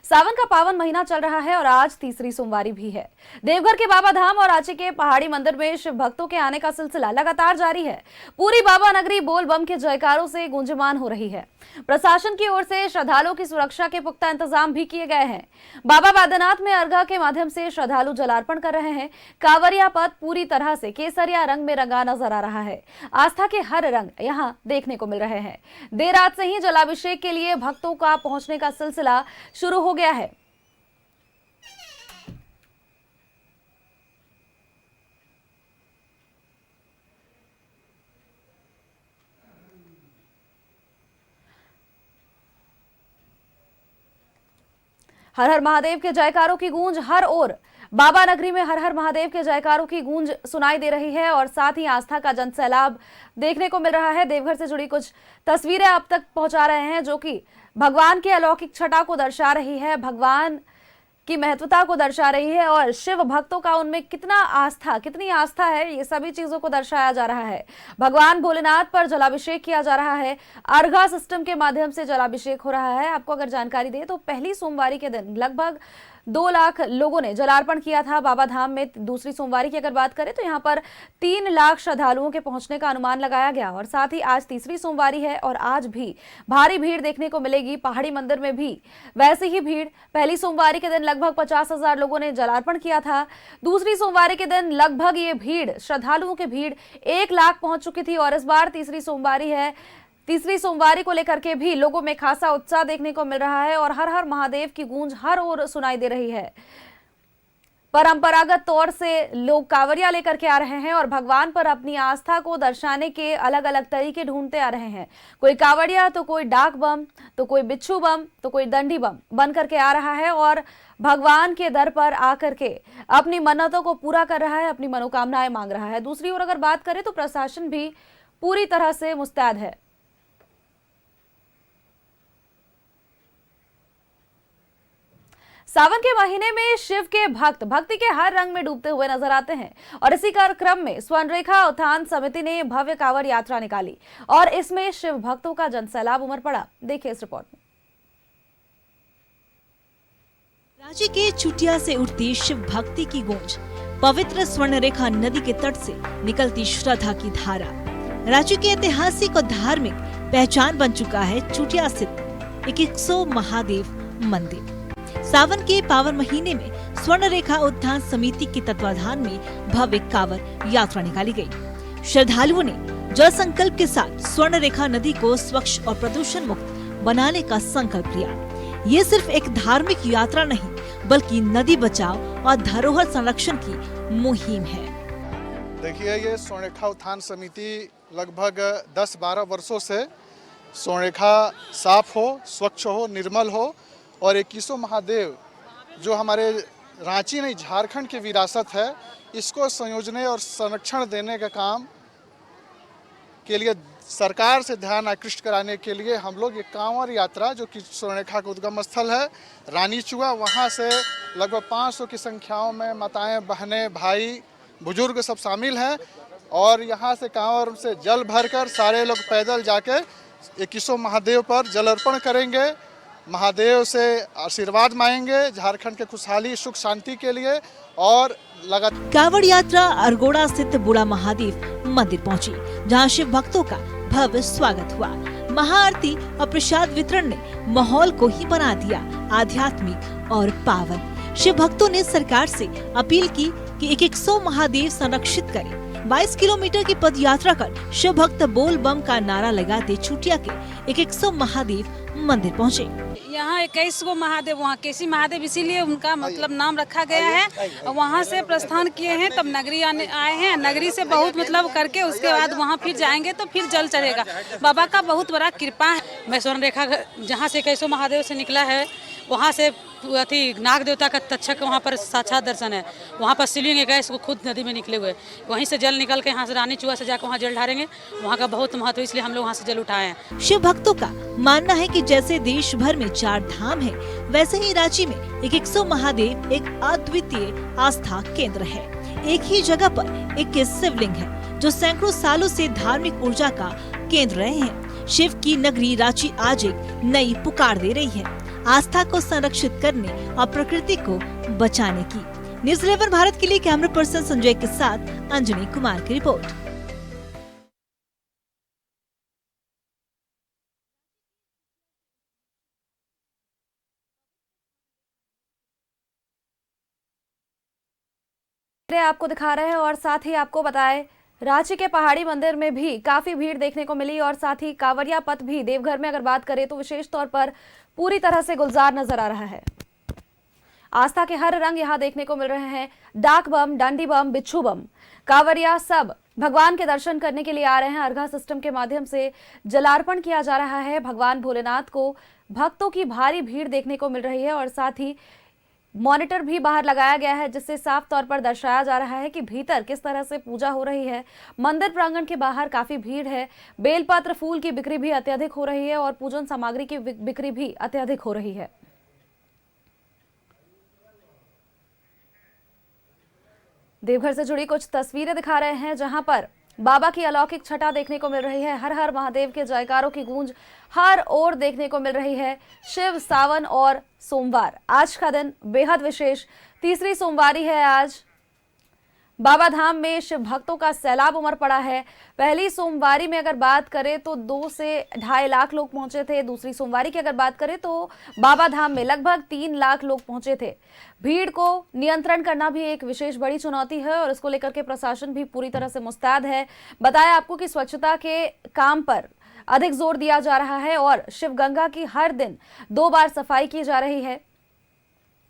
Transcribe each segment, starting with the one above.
सावन का पावन महीना चल रहा है और आज तीसरी सोमवारी भी है। देवघर के बाबा धाम और रांची के पहाड़ी मंदिर में शिव भक्तों के आने का सिलसिला लगातार जारी है। पूरी बाबा नगरी बोल बम के जयकारों से गूंजमान हो रही है। प्रशासन की ओर से श्रद्धालुओं की सुरक्षा के पुख्ता इंतजाम भी किए गए हैं। बाबा बैद्यनाथ में अर्घा के माध्यम से श्रद्धालु जलार्पण कर रहे हैं। कांवरिया पथ पूरी तरह से केसरिया रंग में रंगा नजर आ रहा है। आस्था के हर रंग यहां देखने को मिल रहे हैं। देर रात से ही जलाभिषेक के लिए भक्तों का पहुंचने का सिलसिला शुरू हो गया है। हर हर महादेव के जयकारों की गूंज हर ओर। बाबा नगरी में हर हर महादेव के जयकारों की गूंज सुनाई दे रही है और साथ ही आस्था का जनसैलाब देखने को मिल रहा है। देवघर से जुड़ी कुछ तस्वीरें अब तक पहुंचा रहे हैं जो कि भगवान की अलौकिक छटा को दर्शा रही है, भगवान की महत्वता को दर्शा रही है और शिव भक्तों का उनमें कितनी आस्था है, ये सभी चीजों को दर्शाया जा रहा है। भगवान भोलेनाथ पर जलाभिषेक किया जा रहा है। अर्घा सिस्टम के माध्यम से जलाभिषेक हो रहा है। आपको अगर जानकारी दे तो पहली सोमवारी के दिन लगभग 2 लाख लोगों ने जलार्पण किया था बाबा धाम में। दूसरी सोमवारी की अगर बात करें तो यहाँ पर 3 लाख श्रद्धालुओं के पहुंचने का अनुमान लगाया गया और साथ ही आज तीसरी सोमवारी है और आज भी भारी भीड़ देखने को मिलेगी। पहाड़ी मंदिर में भी वैसी ही भीड़। पहली सोमवारी के दिन लगभग 50,000 लोगों ने जलार्पण किया था। दूसरी सोमवारी के दिन लगभग ये भीड़, श्रद्धालुओं की भीड़ 1 लाख पहुंच चुकी थी और इस बार तीसरी सोमवारी है। तीसरी सोमवारी को लेकर के भी लोगों में खासा उत्साह देखने को मिल रहा है और हर हर महादेव की गूंज हर ओर सुनाई दे रही है। परंपरागत तौर से लोग कांवरिया लेकर के आ रहे हैं और भगवान पर अपनी आस्था को दर्शाने के अलग अलग तरीके ढूंढते आ रहे हैं। कोई कांवरिया तो कोई डाक बम तो कोई बिच्छू बम तो कोई दंडी बम बन करके आ रहा है और भगवान के दर पर आकर के अपनी मन्नतों को पूरा कर रहा है, अपनी मनोकामनाएं मांग रहा है। दूसरी ओर अगर बात करें तो प्रशासन भी पूरी तरह से मुस्तैद है। सावन के महीने में शिव के भक्त भक्ति के हर रंग में डूबते हुए नजर आते हैं और इसी क्रम में स्वर्णरेखा उत्थान समिति ने भव्य कांवड़ यात्रा निकाली और इसमें शिव भक्तों का जनसैलाब उमड़ पड़ा। देखिए इस रिपोर्ट में। रांची के चुटिया से उठती शिव भक्ति की गूंज, पवित्र स्वर्णरेखा नदी के तट से निकलती श्रद्धा की धारा। रांची के ऐतिहासिक और धार्मिक पहचान बन चुका है चुटिया स्थित 100 महादेव मंदिर। सावन के पावन महीने में स्वर्णरेखा उत्थान समिति के तत्वाधान में भव्य कांवड़ यात्रा निकाली गई। श्रद्धालुओं ने जल संकल्प के साथ स्वर्णरेखा नदी को स्वच्छ और प्रदूषण मुक्त बनाने का संकल्प लिया। ये सिर्फ एक धार्मिक यात्रा नहीं बल्कि नदी बचाओ और धरोहर संरक्षण की मुहिम है। देखिए, ये स्वर्णरेखा उत्थान समिति लगभग 10-12 वर्षों से स्वर्णरेखा साफ हो, स्वच्छ हो, निर्मल हो और 21 महादेव जो हमारे रांची नहीं झारखंड की विरासत है, इसको संयोजने और संरक्षण देने का काम के लिए सरकार से ध्यान आकृष्ट कराने के लिए हम लोग ये कांवड़ यात्रा जो कि स्वर्णरेखा का उद्गम स्थल है रानी चुआ, वहाँ से लगभग 500 की संख्याओं में माताएं, बहनें, भाई, बुजुर्ग सब शामिल हैं और यहाँ से कांवड़ से जल भरकर सारे लोग पैदल जाके 21 महादेव पर जल अर्पण करेंगे। महादेव से आशीर्वाद मांगेंगे झारखंड के खुशहाली सुख शांति के लिए और लगातार कांवड़ यात्रा अरगोड़ा स्थित बूढ़ा महादेव मंदिर पहुंची, जहां शिव भक्तों का भव्य स्वागत हुआ। महाआरती और प्रसाद वितरण ने माहौल को ही बना दिया आध्यात्मिक और पावन। शिव भक्तों ने सरकार से अपील की कि 100 महादेव संरक्षित करें। 22 किलोमीटर की पद यात्रा कर शिव भक्त बोल बम का नारा लगाते चुटिया के 100 महादेव मंदिर पहुँचे। यहाँ 21 गो महादेव, वहाँ केसी महादेव इसीलिए उनका मतलब नाम रखा गया है। वहाँ से प्रस्थान किए हैं तब नगरी आए हैं। नगरी से बहुत मतलब करके उसके बाद वहाँ फिर जाएंगे तो फिर जल चढ़ेगा। बाबा का बहुत बड़ा कृपा है। मैं स्वर्णरेखा जहाँ से 21 महादेव से निकला है वहाँ से नाग देवता का तक्षक वहाँ पर साक्षात दर्शन है। वहाँ पर शिवलिंग है, गैस वो खुद नदी में निकले हुए, वहीं से जल निकल के यहाँ से रानी चुआ से जाकर वहाँ जल ढारेंगे। वहाँ का बहुत महत्व, इसलिए हम लोग वहाँ से जल उठाए हैं। शिव भक्तों का मानना है कि जैसे देश भर में 4 धाम है, वैसे ही रांची में 100 महादेव एक अद्वितीय आस्था केंद्र है। एक ही जगह पर 21 शिवलिंग है जो सैकड़ों सालों से धार्मिक ऊर्जा का केंद्र रहे हैं। शिव की नगरी रांची आज एक नई पुकार दे रही है। आस्था को संरक्षित करने और प्रकृति को बचाने की। न्यूज़ 11 भारत के लिए कैमरा पर्सन संजय के साथ अंजनी कुमार की रिपोर्ट। आपको दिखा रहे हैं और साथ ही आपको बताएं, रांची के पहाड़ी मंदिर में भी काफी भीड़ देखने को मिली और साथ ही कांवरिया पथ भी देवघर में अगर बात करें तो विशेष तौर पर पूरी तरह से गुलजार नजर आ रहा है। आस्था के हर रंग यहां देखने को मिल रहे हैं। डाक बम, डंडी बम, बिच्छू बम, कांवरिया सब भगवान के दर्शन करने के लिए आ रहे हैं। अर्घा सिस्टम के माध्यम से जलार्पण किया जा रहा है। भगवान भोलेनाथ को भक्तों की भारी भीड़ देखने को मिल रही है और साथ ही मॉनिटर भी बाहर लगाया गया है, जिससे साफ तौर पर दर्शाया जा रहा है कि भीतर किस तरह से पूजा हो रही है। मंदिर प्रांगण के बाहर काफी भीड़ है। बेलपत्र, फूल की बिक्री भी अत्यधिक हो रही है और पूजन सामग्री की बिक्री भी अत्यधिक हो रही है। देवघर से जुड़ी कुछ तस्वीरें दिखा रहे हैं, जहां पर बाबा की अलौकिक छटा देखने को मिल रही है। हर हर महादेव के जयकारों की गूंज हर ओर देखने को मिल रही है। शिव, सावन और सोमवार, आज का दिन बेहद विशेष, तीसरी सोमवारी है आज। बाबा धाम में शिव भक्तों का सैलाब उमड़ पड़ा है। पहली सोमवारी में अगर बात करें तो 2 से 2.5 लाख लोग पहुंचे थे। दूसरी सोमवारी की अगर बात करें तो बाबा धाम में लगभग 3 लाख लोग पहुंचे थे। भीड़ को नियंत्रण करना भी एक विशेष बड़ी चुनौती है और इसको लेकर के प्रशासन भी पूरी तरह से मुस्तैद है। बताया आपको कि स्वच्छता के काम पर अधिक जोर दिया जा रहा है और शिवगंगा की हर दिन 2 बार सफाई की जा रही है।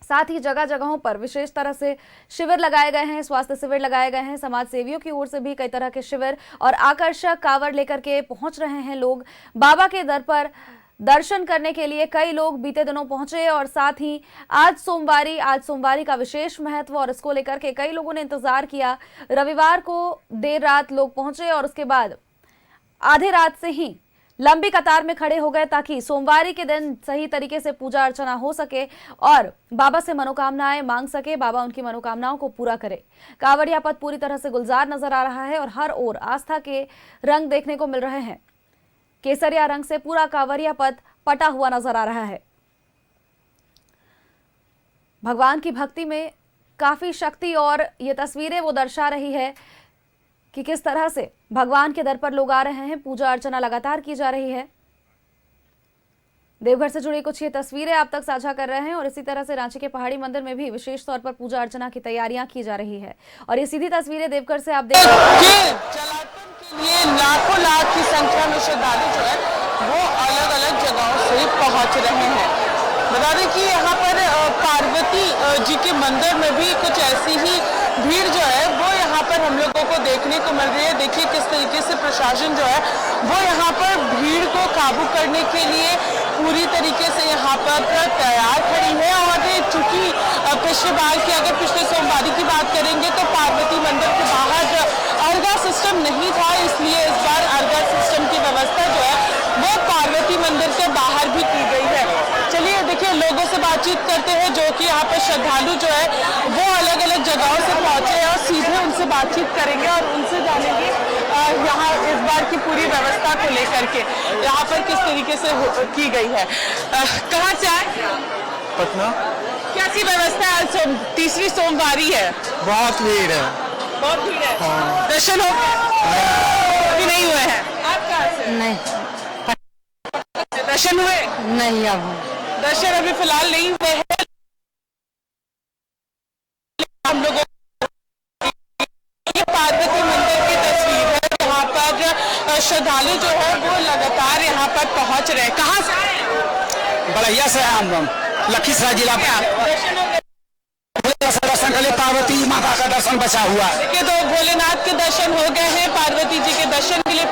साथ ही जगह जगहों पर विशेष तरह से शिविर लगाए गए हैं, स्वास्थ्य शिविर लगाए गए हैं। समाज सेवियों की ओर से भी कई तरह के शिविर और आकर्षक कांवड़ लेकर के पहुंच रहे हैं लोग। बाबा के दर पर दर्शन करने के लिए कई लोग बीते दिनों पहुंचे और साथ ही आज सोमवारी का विशेष महत्व और इसको लेकर के कई लोगों ने इंतजार किया। रविवार को देर रात लोग पहुंचे और उसके बाद आधी रात से ही लंबी कतार में खड़े हो गए ताकि सोमवारी के दिन सही तरीके से पूजा अर्चना हो सके और बाबा से मनोकामनाएं मांग सके, बाबा उनकी मनोकामनाओं को पूरा करे। कांवड़िया पथ पूरी तरह से गुलजार नजर आ रहा है और हर ओर आस्था के रंग देखने को मिल रहे हैं। केसरिया रंग से पूरा कांवड़िया पथ पटा हुआ नजर आ रहा है। भगवान की भक्ति में काफी शक्ति और ये तस्वीरें वो दर्शा रही है कि किस तरह से भगवान के दर पर लोग आ रहे हैं। पूजा अर्चना लगातार की जा रही है। देवघर से जुड़ी कुछ ये तस्वीरें आप तक साझा कर रहे हैं और इसी तरह से रांची के पहाड़ी मंदिर में भी विशेष तौर पर पूजा अर्चना की तैयारियां की जा रही है और ये सीधी तस्वीरें देवघर से आप देख रहे हैं। जलार्पण के लिए लाखों लाख की संख्या में श्रद्धालु जो है वो अलग अलग जगहों से पहुंच रहे हैं। बता दें कि यहाँ पर पार्वती जी के मंदिर में भी कुछ ऐसी ही भीड़ जो है वो यहाँ पर हम लोगों को देखने को मिल रही है। देखिए किस तरीके से प्रशासन जो है वो यहाँ पर भीड़ को काबू करने के लिए पूरी तरीके से यहाँ पर तैयार खड़ी है। और चूंकि पिछले बार की अगर पिछले सोमवारी की बात करेंगे तो पार्वती मंदिर के बाहर अर्घा सिस्टम नहीं था, इसलिए इस बार अर्घा सिस्टम की व्यवस्था जो है वो पार्वती मंदिर के बाहर भी की गई है। चलिए देखिए लोगों से बातचीत करते हैं जो कि यहाँ पे श्रद्धालु जो है वो अलग अलग जगहों से पहुंचे हैं और सीधे उनसे बातचीत करेंगे और उनसे जानेंगे यहाँ इस बार की पूरी व्यवस्था को लेकर के यहाँ पर किस तरीके से की गई है। कहाँ से आए? पटना। कैसी व्यवस्था है? आज तीसरी सोमवारी है, बहुत भीड़ है। बहुत भीड़ है। हाँ। दर्शन हो गए? अभी नहीं हुए हैं। आप कहाँ से? नहीं, दर्शन हुए? नहीं अब दर्शन अभी फिलहाल नहीं हुए हैं। हम लोगों ये पार्वती मंदिर की तस्वीर है जहाँ पर श्रद्धालु जो है वो लगातार यहाँ पर पहुँच रहे हैं। कहाँ से आए? बड़ैया से हम लखीसराय जिला दर्शन के लिए पार्वती माता का दर्शन बचा हुआ है। देखिए तो भोलेनाथ के दर्शन हो गए हैं, पार्वती जी के दर्शन के लिए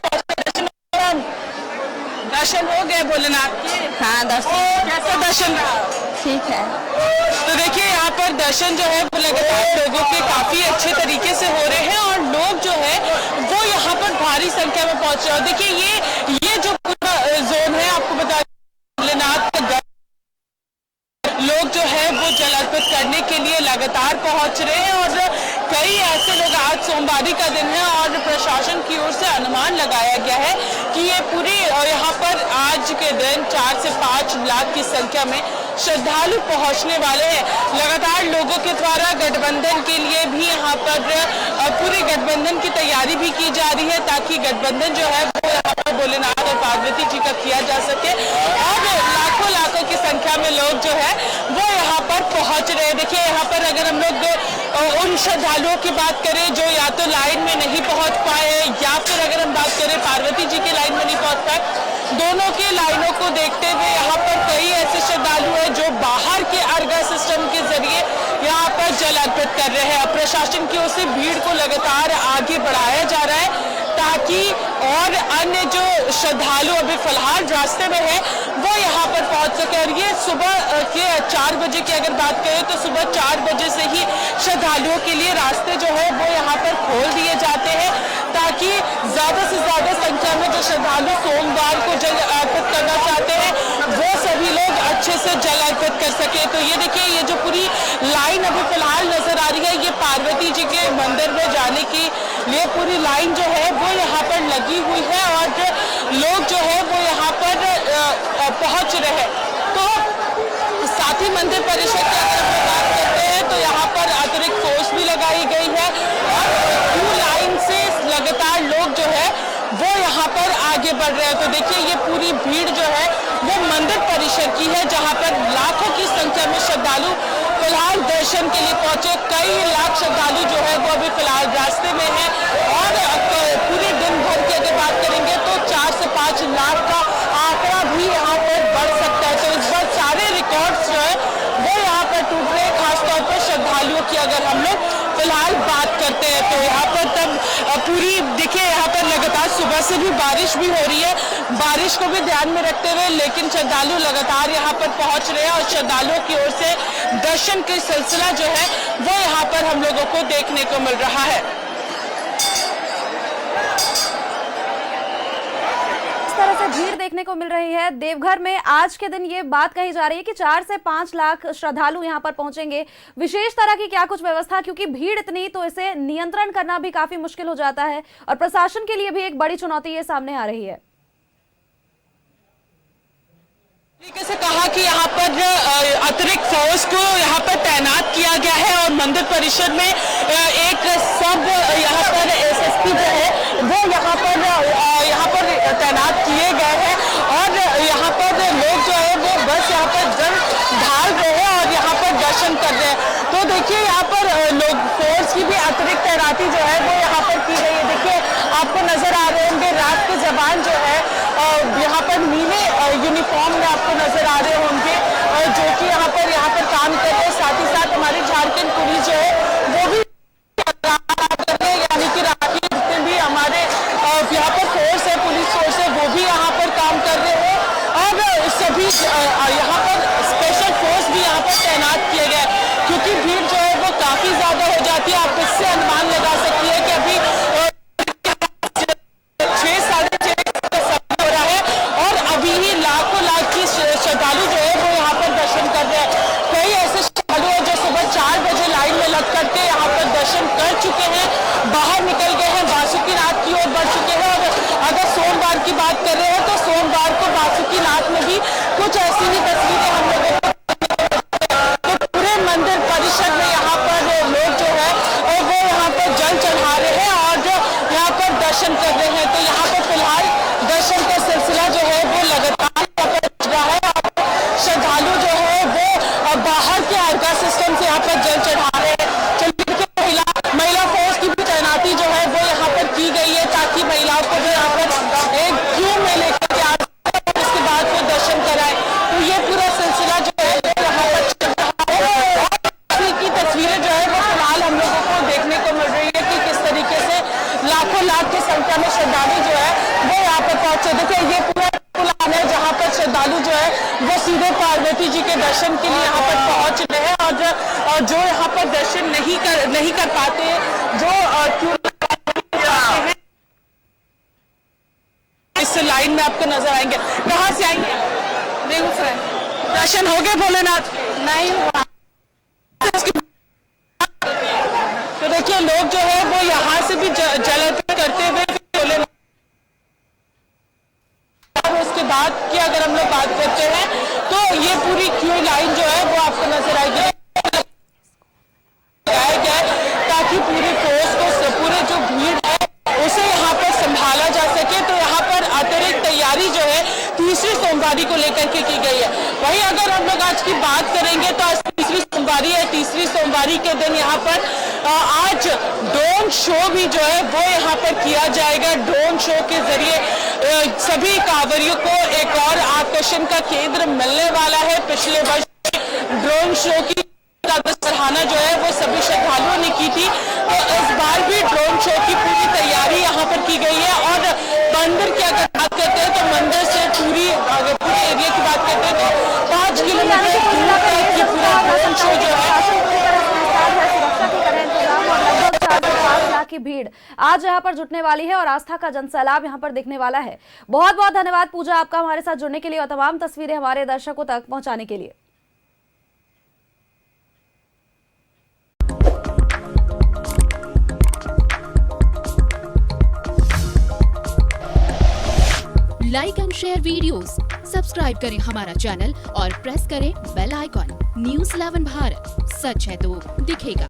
दर्शन हो गए भोलेनाथ के। हाँ दर्शन कैसा दर्शन रहा? ठीक है। तो देखिए यहाँ पर दर्शन जो है वो लगातार लोगों के काफी अच्छे तरीके से हो रहे हैं और लोग जो है वो यहाँ पर भारी संख्या में पहुंच रहे हैं। देखिए ये जो पूरा जोन है आपको बता भोलेनाथ का लोग जो है वो जल अर्पित करने के लिए लगातार पहुंच रहे हैं और कई ऐसे लोग आज सोमवारी का दिन है और प्रशासन की ओर से अनुमान लगाया गया है कि ये पूरी यहाँ पर आज के दिन 4 से 5 लाख की संख्या में श्रद्धालु पहुंचने वाले हैं। लगातार लोगों के द्वारा गठबंधन के लिए भी यहाँ पर पूरे गठबंधन की तैयारी भी की जा रही है, ताकि गठबंधन जो है वो यहाँ पर भोलेनाथ और पार्वती जी का किया जा सके। और लाखों की संख्या में लोग जो है वो यहाँ पर पहुंच रहे हैं। देखिए यहाँ पर अगर हम लोग उन श्रद्धालुओं की बात करें जो या तो लाइन में नहीं पहुंच पाए, या फिर अगर हम बात करें पार्वती जी की लाइन में नहीं पहुंच पाए, दोनों की लाइनों को देखते हुए यहाँ पर कई ऐसे श्रद्धालु हैं जो बाहर के अर्घा सिस्टम के जरिए यहाँ पर जल अर्पित कर रहे हैं। प्रशासन की ओर से भीड़ को लगातार आगे बढ़ाया जा रहा है, ताकि और अन्य जो श्रद्धालु अभी फिलहाल रास्ते में है वो यहाँ पर पहुंच सके। और ये सुबह के 4 बजे की अगर बात करें तो सुबह 4 बजे से ही श्रद्धालुओं के लिए रास्ते जो है वो यहाँ पर खोल दिए जाते हैं, ताकि ज्यादा से ज्यादा संख्या में जो श्रद्धालु सोमवार को जल अर्पित करना चाहते हैं वो सभी लोग अच्छे से जल अर्पित कर सके। तो ये देखिए, ये जो पूरी लाइन अभी फिलहाल नजर आ रही है, ये पार्वती जी के मंदिर में जाने के लिए पूरी लाइन जो है वो यहाँ पर लगी हुई है, और लोग जो है वो यहाँ पर पहुंच रहे हैं। तो साथ ही मंदिर परिषद की अगर हम बात करते हैं तो यहाँ पर अतिरिक्त फोर्स भी लगाई गई है, और क्यू लाइन से लगातार लोग जो है वो यहाँ पर आगे बढ़ रहे हैं। तो देखिए, ये पूरी भीड़ जो है वो मंदिर परिसर की है, जहाँ पर लाखों की संख्या में श्रद्धालु फिलहाल दर्शन के लिए पहुंचे। कई लाख श्रद्धालु जो है वो अभी फिलहाल रास्ते में है, और पूरे दिन भर की अगर बात करेंगे तो 4 से 5 लाख का आंकड़ा भी यहाँ पर बढ़ सकता है। तो इस बार सारे रिकॉर्ड्स जो है वो यहाँ पर टूट रहे हैं, खासतौर पर श्रद्धालुओं की अगर हम लोग फिलहाल बात करते हैं। तो यहाँ पर तब पूरी देखिए, यहाँ पर लगातार सुबह से भी बारिश भी हो रही है, बारिश को भी ध्यान में रखते हुए लेकिन श्रद्धालु लगातार यहाँ पर पहुंच रहे हैं, और श्रद्धालुओं की ओर से दर्शन का सिलसिला जो है वो यहाँ पर हम लोगों को देखने को मिल रहा है। तरह से भीड़ देखने को मिल रही है देवघर में। आज के दिन ये बात कही जा रही है कि 4 से 5 लाख श्रद्धालु यहाँ पर पहुंचेंगे। विशेष तरह की क्या कुछ व्यवस्था, क्योंकि भीड़ इतनी, तो इसे नियंत्रण करना भी काफी मुश्किल हो जाता है, और प्रशासन के लिए भी एक बड़ी चुनौती ये सामने आ रही है। तरीके से कहा कि यहाँ पर अतिरिक्त फोर्स को यहाँ पर तैनात किया गया है, और मंदिर परिषद में एक सब यहाँ पर एसएसपी जो है वो यहाँ पर तैनात किए गए हैं, और यहाँ पर लोग जो है वो बस यहाँ पर जल ढाल रहे हैं और यहाँ पर दर्शन कर रहे हैं। तो देखिए, यहाँ पर लोग फोर्स की भी अतिरिक्त तैनाती जो है वो यहाँ पर की गई है। देखिए, आपको नजर आ रहे होंगे रात के जवान जो है यहाँ पर नीले यूनिफॉर्म में आपको नजर आ रहे होंगे, जो कि यहाँ पर काम कर रहे हैं। साथ ही साथ हमारी झारखंड पुलिस जो है वो भी यानी कि राखी जितने भी हमारे यहाँ पर फोर्स है, पुलिस फोर्स है, वो भी यहाँ पर काम कर रहे हैं, और सभी यहाँ पर स्पेशल फोर्स भी यहाँ पर तैनात किए गए, क्योंकि भीड़ जो है वो काफी ज्यादा हो जाती है। आप इससे अनुमान लगा सकती है कि अभी 6 साढ़े 6 का समय हो रहा है, और अभी ही लाखों की श्रद्धालु जो है वो यहाँ पर दर्शन कर रहे हैं। कई ऐसे श्रद्धालु हैं जो सुबह 4 बजे लाइन में लग करके यहाँ पर दर्शन कर चुके हैं, बाहर निकल गए हैं, बासुकीनाथ की ओर बढ़ चुके हैं। और अगर सोमवार की बात कर रहे हैं तो सोमवार को बासुकीनाथ में भी कुछ ऐसी ही तस्वीरें हम लोगों को, तो पूरे मंदिर परिषद में यहाँ पर लोग जो है वो यहाँ पर जल चढ़ा रहे हैं और जो यहाँ पर दर्शन कर रहे हैं। तो यहाँ पर फिलहाल दर्शन का सिलसिला जो है वो लगातार चल रहा है, और श्रद्धालु जो है वो बाहर के अर्घा सिस्टम से यहाँ पर जल चढ़ा रहे हैं। महिला फोर्स की भी तैनाती जो है वो यहाँ पर की गई है, ताकि महिलाओं को भी यहाँ पर एक क्यू में लेकर के आ उसके बाद वो दर्शन कराए। तो ये पूरा सिलसिला जो है वो यहाँ पर चल रहा है, और की तस्वीरें जो है वो फिलहाल हम लोगों को देखने को मिल रही है कि किस तरीके से लाखों की संख्या में श्रद्धालु जो है वो यहाँ पर पहुंचे। देखिए, ये पूरा पुलान है जहाँ पर श्रद्धालु जो है वो सीधे पार्वती जी के दर्शन के लिए यहाँ पर पहुंच रहे हैं, और जो यहाँ पर दर्शन नहीं कर पाते, जो इस लाइन में आपको नजर आएंगे। कहाँ से आएंगे? बेगूसराय। दर्शन हो गए भोलेनाथ? नहीं हुआ। तो देखिए, लोग जो है वो यहाँ से भी जल अर्पित करते हुए भोलेनाथ। उसके बाद की अगर हम लोग बात करते हैं तो तो ये पूरी क्यू लाइन जो है वो आपको नजर आएगी, लगाया गया है ताकि पूरे फोर्स को, पूरे जो भीड़ है उसे यहाँ पर संभाला जा सके। तो यहाँ पर अतिरिक्त तैयारी जो है तीसरी सोमवारी को लेकर के की गई है। वहीं अगर हम लोग आज की बात करेंगे तो आज तीसरी सोमवारी है। तीसरी सोमवारी के दिन यहाँ पर आज ड्रोन शो भी जो है वो यहाँ पर किया जाएगा। ड्रोन शो के जरिए सभी कांवरियों को एक और आकर्षण का केंद्र मिलने वाला है। पिछले वर्ष ड्रोन शो की सराहना जो है वो सभी श्रद्धालुओं ने की थी, तो इस बार भी ड्रोन शो की पूरी तैयारी यहाँ पर की गई है। और मंदिर की अगर बात करते हैं तो मंदिर से पूरे एरिया की बात करते हैं तो 5 किलोमीटर दूर तक की पूरा ड्रोन शो जो है। सुरक्षा के कड़े इंतजाम और लगभग 4 से 5 लाख की भीड़ आज यहाँ पर जुटने वाली है और आस्था का जनसैलाब यहाँ पर दिखने वाला है। बहुत बहुत धन्यवाद पूजा आपका हमारे साथ जुड़ने के लिए और तमाम तस्वीरें हमारे दर्शकों तक पहुंचाने के लिए। Like and share videos, subscribe करें हमारा चैनल और प्रेस करें बेल आइकॉन। न्यूज़ 11 भारत, सच है तो दिखेगा।